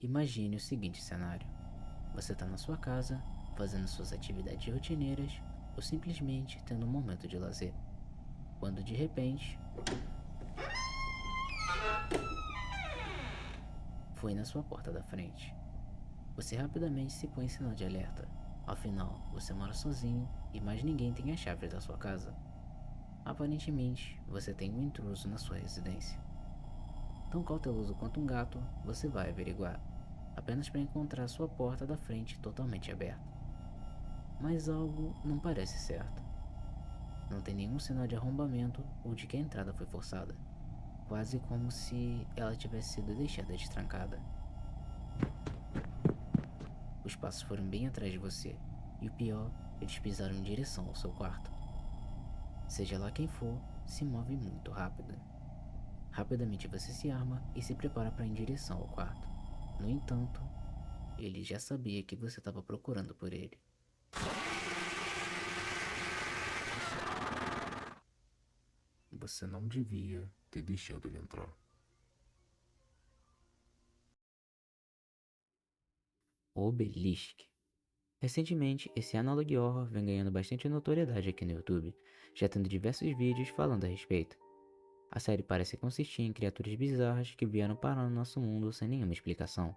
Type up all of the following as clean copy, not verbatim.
Imagine o seguinte cenário: você está na sua casa, fazendo suas atividades rotineiras ou simplesmente tendo um momento de lazer, quando de repente foi na sua porta da frente. Você rapidamente se põe em sinal de alerta. Afinal, você mora sozinho e mais ninguém tem as chaves da sua casa. Aparentemente, você tem um intruso na sua residência. Tão cauteloso quanto um gato, você vai averiguar, apenas para encontrar sua porta da frente totalmente aberta. Mas algo não parece certo. Não tem nenhum sinal de arrombamento ou de que a entrada foi forçada, quase como se ela tivesse sido deixada destrancada. Os passos foram bem atrás de você, e o pior, eles pisaram em direção ao seu quarto. Seja lá quem for, se move muito rápido. Rapidamente você se arma e se prepara para ir em direção ao quarto. No entanto, ele já sabia que você estava procurando por ele. Você não devia ter deixado ele entrar. Obelisk. Recentemente, esse Analog Horror vem ganhando bastante notoriedade aqui no YouTube, já tendo diversos vídeos falando a respeito. A série parece consistir em criaturas bizarras que vieram parar no nosso mundo sem nenhuma explicação,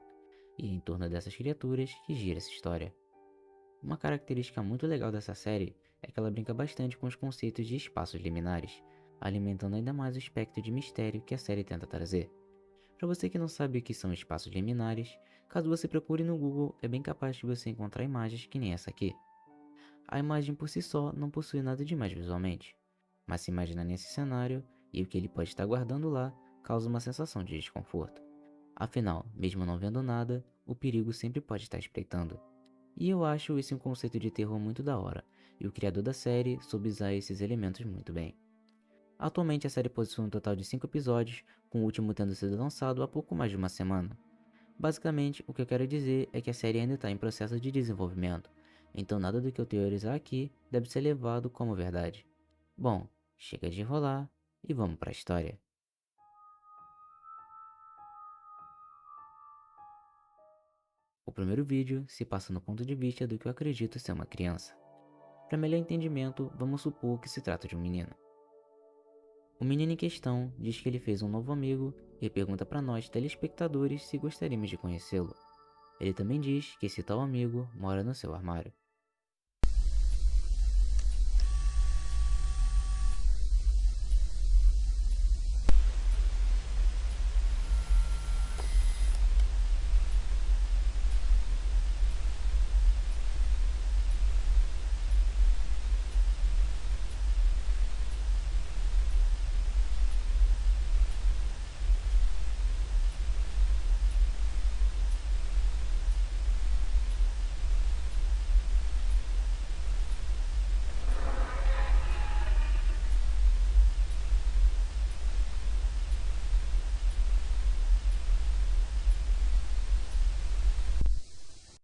e é em torno dessas criaturas que gira essa história. Uma característica muito legal dessa série é que ela brinca bastante com os conceitos de espaços liminares, alimentando ainda mais o espectro de mistério que a série tenta trazer. Para você que não sabe o que são espaços liminares, caso você procure no Google, é bem capaz de você encontrar imagens que nem essa aqui. A imagem por si só não possui nada de mais visualmente, mas se imagina nesse cenário e o que ele pode estar guardando lá causa uma sensação de desconforto. Afinal, mesmo não vendo nada, o perigo sempre pode estar espreitando. E eu acho esse um conceito de terror muito da hora, e o criador da série soube usar esses elementos muito bem. Atualmente a série possui um total de 5 episódios, com o último tendo sido lançado há pouco mais de uma semana. Basicamente, o que eu quero dizer é que a série ainda está em processo de desenvolvimento, então nada do que eu teorizar aqui deve ser levado como verdade. Bom, chega de enrolar e vamos para a história. O primeiro vídeo se passa no ponto de vista do que eu acredito ser uma criança. Para melhor entendimento, vamos supor que se trata de um menino. O menino em questão diz que ele fez um novo amigo e pergunta para nós telespectadores se gostaríamos de conhecê-lo. Ele também diz que esse tal amigo mora no seu armário.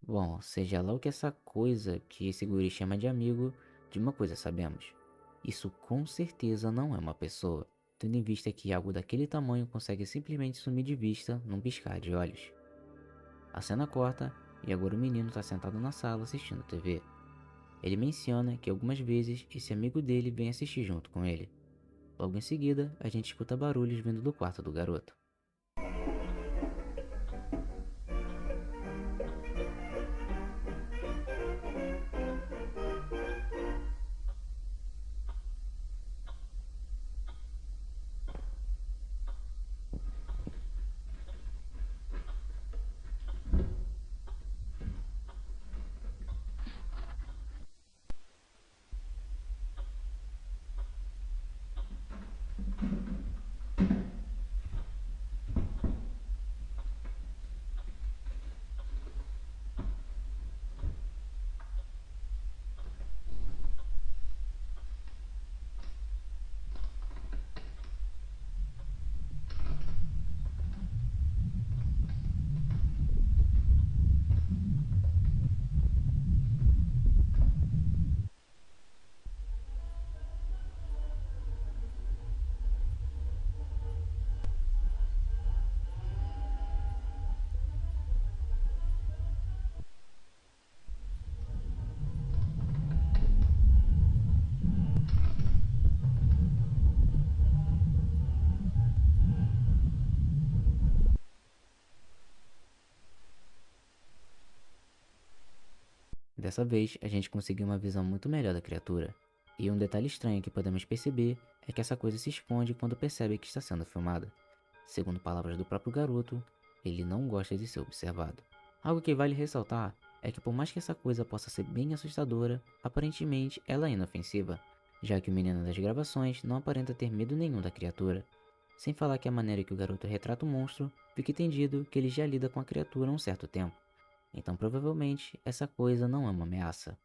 Bom, seja lá o que essa coisa que esse guri chama de amigo, de uma coisa sabemos. Isso com certeza não é uma pessoa, tendo em vista que algo daquele tamanho consegue simplesmente sumir de vista num piscar de olhos. A cena corta e agora o menino está sentado na sala assistindo TV. Ele menciona que algumas vezes esse amigo dele vem assistir junto com ele. Logo em seguida, a gente escuta barulhos vindo do quarto do garoto. Dessa vez, a gente conseguiu uma visão muito melhor da criatura. E um detalhe estranho que podemos perceber é que essa coisa se esconde quando percebe que está sendo filmada. Segundo palavras do próprio garoto, ele não gosta de ser observado. Algo que vale ressaltar é que por mais que essa coisa possa ser bem assustadora, aparentemente ela é inofensiva, já que o menino das gravações não aparenta ter medo nenhum da criatura. Sem falar que a maneira que o garoto retrata o monstro, fica entendido que ele já lida com a criatura há um certo tempo. Então provavelmente essa coisa não é uma ameaça.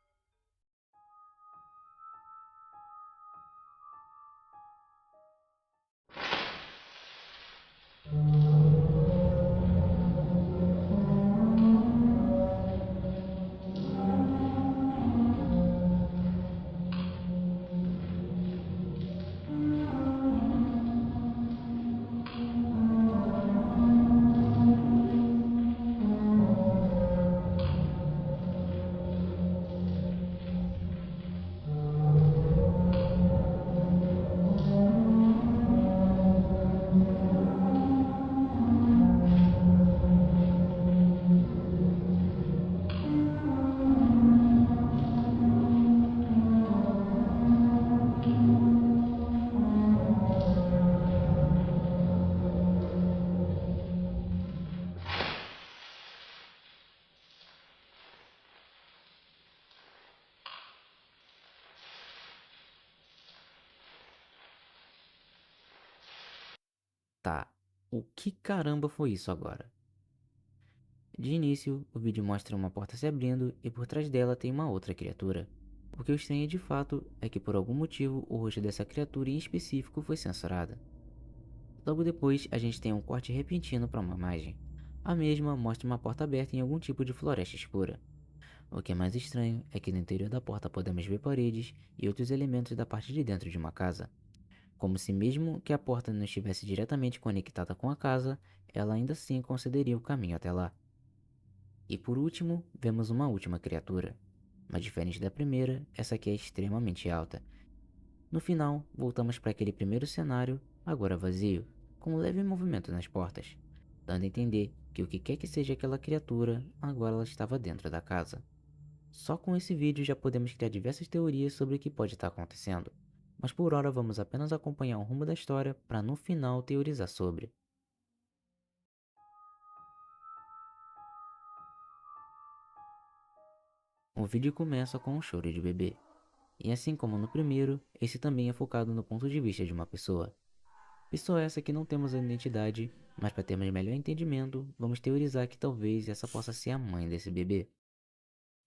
Tá, o que caramba foi isso agora? De início, o vídeo mostra uma porta se abrindo e por trás dela tem uma outra criatura. O que eu estranho de fato é que por algum motivo o rosto dessa criatura em específico foi censurado. Logo depois, a gente tem um corte repentino para uma imagem. A mesma mostra uma porta aberta em algum tipo de floresta escura. O que é mais estranho é que no interior da porta podemos ver paredes e outros elementos da parte de dentro de uma casa. Como se mesmo que a porta não estivesse diretamente conectada com a casa, ela ainda assim concederia o caminho até lá. E por último, vemos uma última criatura. Mas diferente da primeira, essa aqui é extremamente alta. No final, voltamos para aquele primeiro cenário, agora vazio, com um leve movimento nas portas, dando a entender que o que quer que seja aquela criatura, agora ela estava dentro da casa. Só com esse vídeo já podemos criar diversas teorias sobre o que pode estar acontecendo, mas por hora vamos apenas acompanhar o rumo da história para no final teorizar sobre. O vídeo começa com um choro de bebê, e assim como no primeiro, esse também é focado no ponto de vista de uma pessoa. Pessoa essa que não temos a identidade, mas para termos melhor entendimento, vamos teorizar que talvez essa possa ser a mãe desse bebê.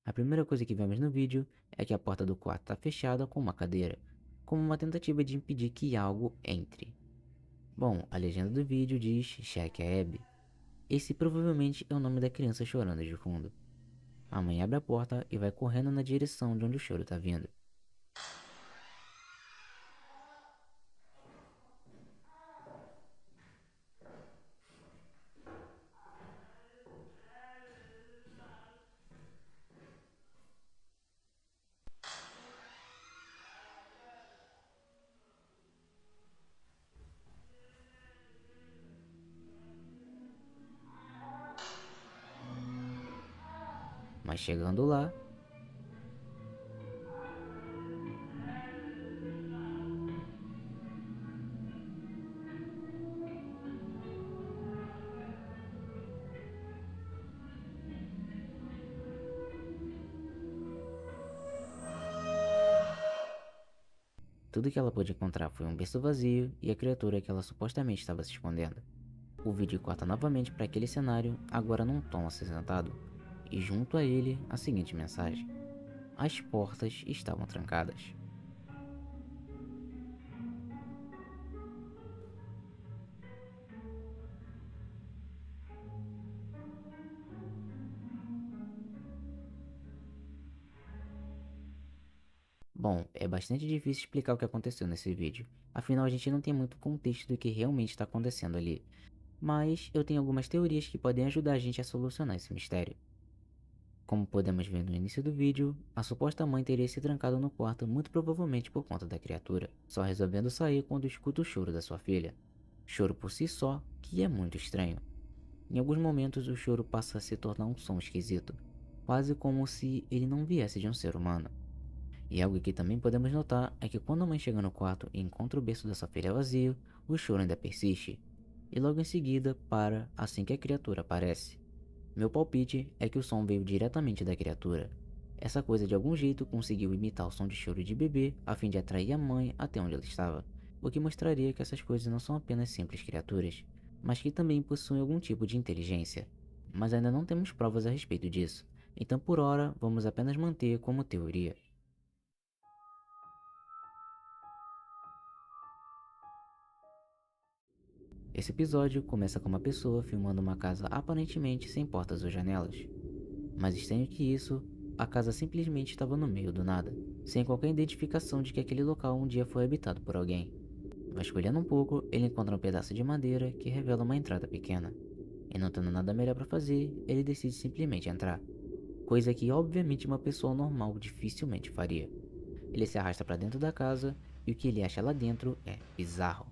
A primeira coisa que vemos no vídeo é que a porta do quarto está fechada com uma cadeira, como uma tentativa de impedir que algo entre. Bom, a legenda do vídeo diz Cheque a Abby. Esse provavelmente é o nome da criança chorando de fundo. A mãe abre a porta e vai correndo na direção de onde o choro está vindo. Mas chegando lá, tudo que ela pôde encontrar foi um berço vazio e a criatura que ela supostamente estava se escondendo. O vídeo corta novamente para aquele cenário, agora num tom acinzentado, e junto a ele a seguinte mensagem: as portas estavam trancadas. Bom, é bastante difícil explicar o que aconteceu nesse vídeo, afinal a gente não tem muito contexto do que realmente está acontecendo ali, mas eu tenho algumas teorias que podem ajudar a gente a solucionar esse mistério. Como podemos ver no início do vídeo, a suposta mãe teria se trancado no quarto muito provavelmente por conta da criatura, só resolvendo sair quando escuta o choro da sua filha. Choro por si só, que é muito estranho. Em alguns momentos o choro passa a se tornar um som esquisito. quase como se ele não viesse de um ser humano. E algo que também podemos notar é que quando a mãe chega no quarto e encontra o berço da sua filha vazio, o choro ainda persiste, e logo em seguida para assim que a criatura aparece. Meu palpite é que o som veio diretamente da criatura. Essa coisa de algum jeito conseguiu imitar o som de choro de bebê a fim de atrair a mãe até onde ela estava, o que mostraria que essas coisas não são apenas simples criaturas, mas que também possuem algum tipo de inteligência. Mas ainda não temos provas a respeito disso, então por hora vamos apenas manter como teoria. Esse episódio começa com uma pessoa filmando uma casa aparentemente sem portas ou janelas. Mais estranho que isso, a casa simplesmente estava no meio do nada, sem qualquer identificação de que aquele local um dia foi habitado por alguém. Vasculhando um pouco, ele encontra um pedaço de madeira que revela uma entrada pequena. E não tendo nada melhor para fazer, ele decide simplesmente entrar, coisa que obviamente uma pessoa normal dificilmente faria. Ele se arrasta para dentro da casa e o que ele acha lá dentro é bizarro.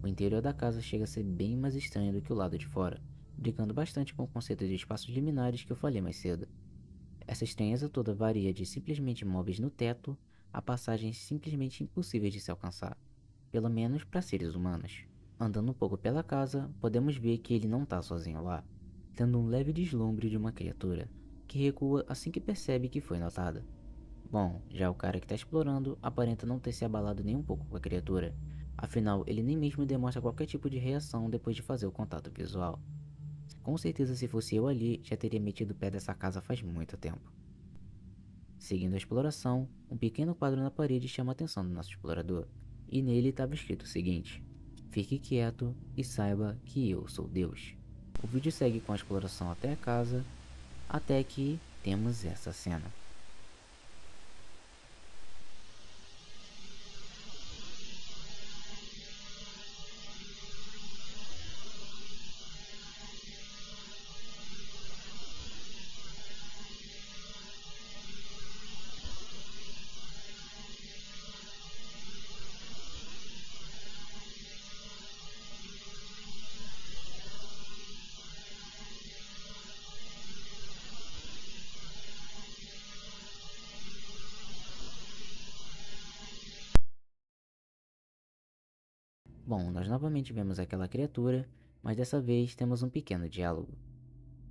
O interior da casa chega a ser bem mais estranho do que o lado de fora, brincando bastante com o conceito de espaços liminares que eu falei mais cedo. Essa estranheza toda varia de simplesmente móveis no teto a passagens simplesmente impossíveis de se alcançar, pelo menos para seres humanos. Andando um pouco pela casa, podemos ver que ele não está sozinho lá, tendo um leve deslumbre de uma criatura, que recua assim que percebe que foi notada. Bom, já o cara que está explorando aparenta não ter se abalado nem um pouco com a criatura, afinal ele nem mesmo demonstra qualquer tipo de reação depois de fazer o contato visual. Com certeza se fosse eu ali, já teria metido o pé dessa casa faz muito tempo. Seguindo a exploração, um pequeno quadro na parede chama a atenção do nosso explorador, e nele estava escrito o seguinte: fique quieto e saiba que eu sou Deus. O vídeo segue com a exploração até a casa, até que temos essa cena. Bom, nós novamente vemos aquela criatura, mas dessa vez temos um pequeno diálogo.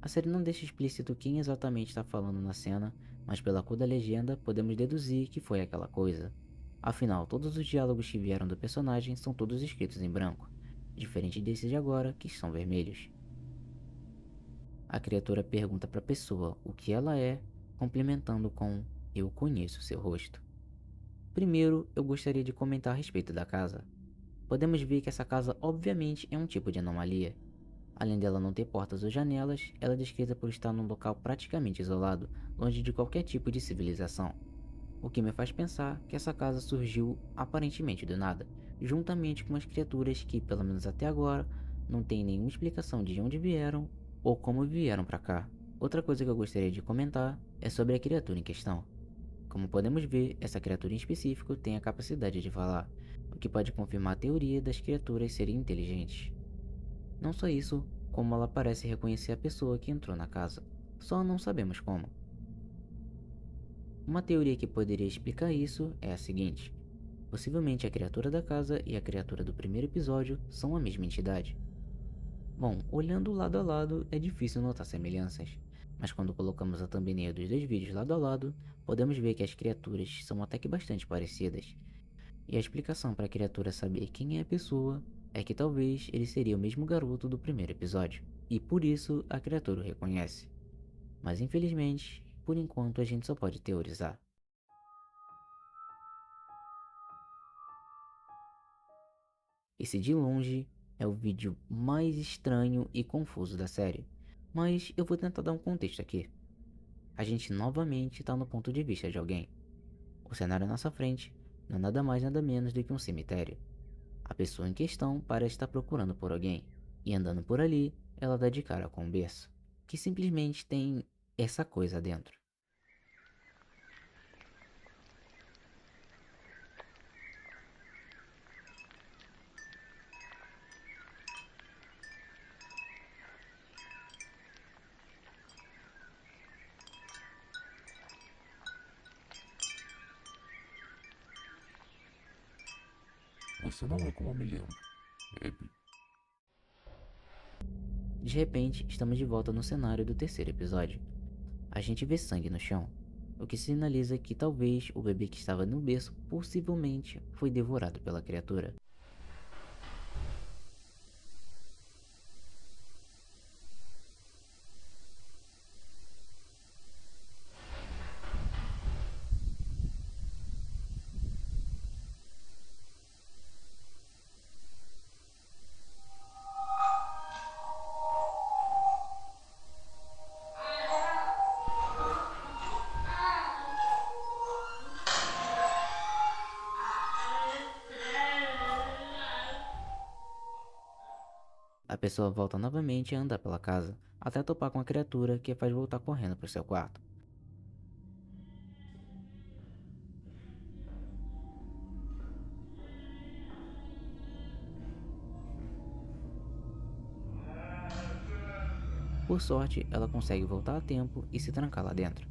A série não deixa explícito quem exatamente está falando na cena, mas pela cor da legenda podemos deduzir que foi aquela coisa. Afinal, todos os diálogos que vieram do personagem são todos escritos em branco, diferente desses de agora que são vermelhos. A criatura pergunta para a pessoa o que ela é, complementando com "eu conheço seu rosto". Primeiro, eu gostaria de comentar a respeito da casa. Podemos ver que essa casa obviamente é um tipo de anomalia. Além dela não ter portas ou janelas, ela é descrita por estar num local praticamente isolado, longe de qualquer tipo de civilização. O que me faz pensar que essa casa surgiu aparentemente do nada, juntamente com as criaturas que, pelo menos até agora, não tem nenhuma explicação de onde vieram ou como vieram para cá. Outra coisa que eu gostaria de comentar é sobre a criatura em questão. Como podemos ver, essa criatura em específico tem a capacidade de falar, o que pode confirmar a teoria das criaturas serem inteligentes. Não só isso, como ela parece reconhecer a pessoa que entrou na casa, só não sabemos como. Uma teoria que poderia explicar isso é a seguinte: possivelmente a criatura da casa e a criatura do primeiro episódio são a mesma entidade. Bom, olhando lado a lado é difícil notar semelhanças, mas quando colocamos a thumbnail dos dois vídeos lado a lado, podemos ver que as criaturas são até que bastante parecidas. E a explicação para a criatura saber quem é a pessoa é que talvez ele seria o mesmo garoto do primeiro episódio, e por isso a criatura o reconhece. Mas infelizmente, por enquanto a gente só pode teorizar. Esse de longe é o vídeo mais estranho e confuso da série, mas eu vou tentar dar um contexto aqui. A gente novamente está no ponto de vista de alguém. O cenário à nossa frente não é nada mais nada menos do que um cemitério. A pessoa em questão parece estar procurando por alguém, e andando por ali, ela dá de cara com um berço, que simplesmente tem essa coisa dentro. Você não é como eu me lembro. Abby. De repente, estamos de volta no cenário do terceiro episódio. A gente vê sangue no chão, o que sinaliza que talvez o bebê que estava no berço possivelmente foi devorado pela criatura. A pessoa volta novamente a andar pela casa, até topar com a criatura que a faz voltar correndo para o seu quarto. Por sorte, ela consegue voltar a tempo e se trancar lá dentro.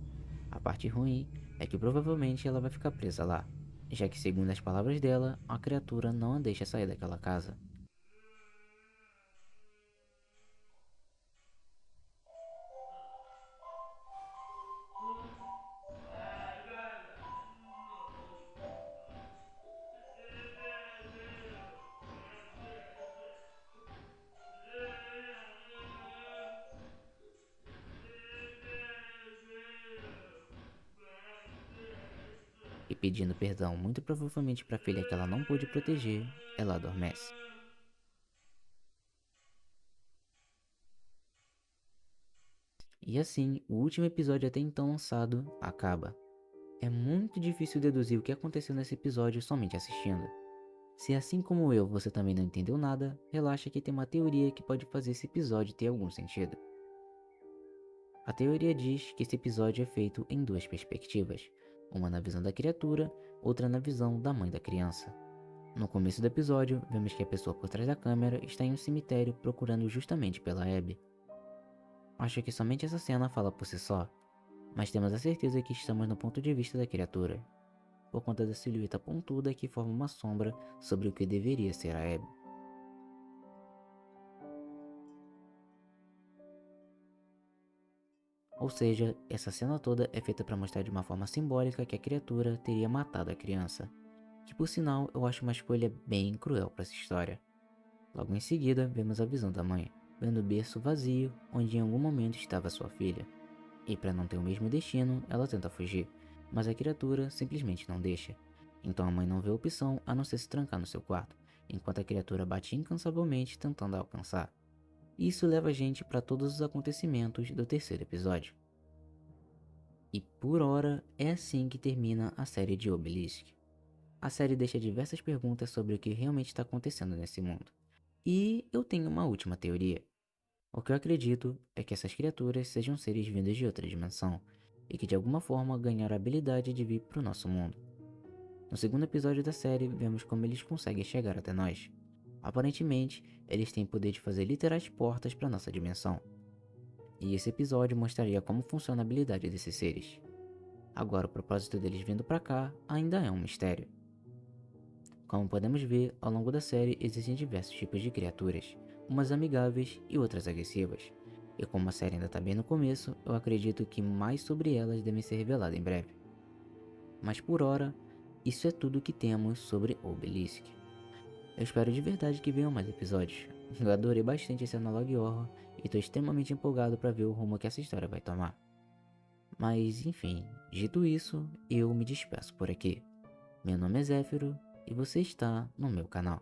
A parte ruim é que provavelmente ela vai ficar presa lá, já que, segundo as palavras dela, a criatura não a deixa sair daquela casa. E pedindo perdão muito provavelmente para a filha que ela não pôde proteger, ela adormece. E assim, o último episódio até então lançado acaba. É muito difícil deduzir o que aconteceu nesse episódio somente assistindo. Se assim como eu você também não entendeu nada, relaxa que tem uma teoria que pode fazer esse episódio ter algum sentido. A teoria diz que esse episódio é feito em duas perspectivas, uma na visão da criatura, outra na visão da mãe da criança. No começo do episódio, vemos que a pessoa por trás da câmera está em um cemitério procurando justamente pela Abby. Acho que somente essa cena fala por si só, mas temos a certeza que estamos no ponto de vista da criatura, por conta da silhueta pontuda que forma uma sombra sobre o que deveria ser a Abby. Ou seja, essa cena toda é feita para mostrar de uma forma simbólica que a criatura teria matado a criança, que por sinal eu acho uma escolha bem cruel para essa história. Logo em seguida, vemos a visão da mãe, vendo o berço vazio onde em algum momento estava sua filha. E para não ter o mesmo destino, ela tenta fugir, mas a criatura simplesmente não deixa. Então a mãe não vê opção a não ser se trancar no seu quarto, enquanto a criatura bate incansavelmente tentando a alcançar. Isso leva a gente para todos os acontecimentos do terceiro episódio. E por hora é assim que termina a série de Obelisk. A série deixa diversas perguntas sobre o que realmente está acontecendo nesse mundo. E eu tenho uma última teoria. O que eu acredito é que essas criaturas sejam seres vindos de outra dimensão e que de alguma forma ganharam a habilidade de vir para o nosso mundo. No segundo episódio da série, vemos como eles conseguem chegar até nós. Aparentemente, eles têm poder de fazer literais portas para nossa dimensão. E esse episódio mostraria como funciona a habilidade desses seres. Agora, o propósito deles vindo para cá ainda é um mistério. Como podemos ver, ao longo da série existem diversos tipos de criaturas, umas amigáveis e outras agressivas. E como a série ainda está bem no começo, eu acredito que mais sobre elas devem ser revelado em breve. Mas por hora, isso é tudo que temos sobre Obelisk. Eu espero de verdade que venham mais episódios. Eu adorei bastante esse Analog Horror e estou extremamente empolgado para ver o rumo que essa história vai tomar. Mas enfim, dito isso, eu me despeço por aqui. Meu nome é Zéfiro e você está no meu canal.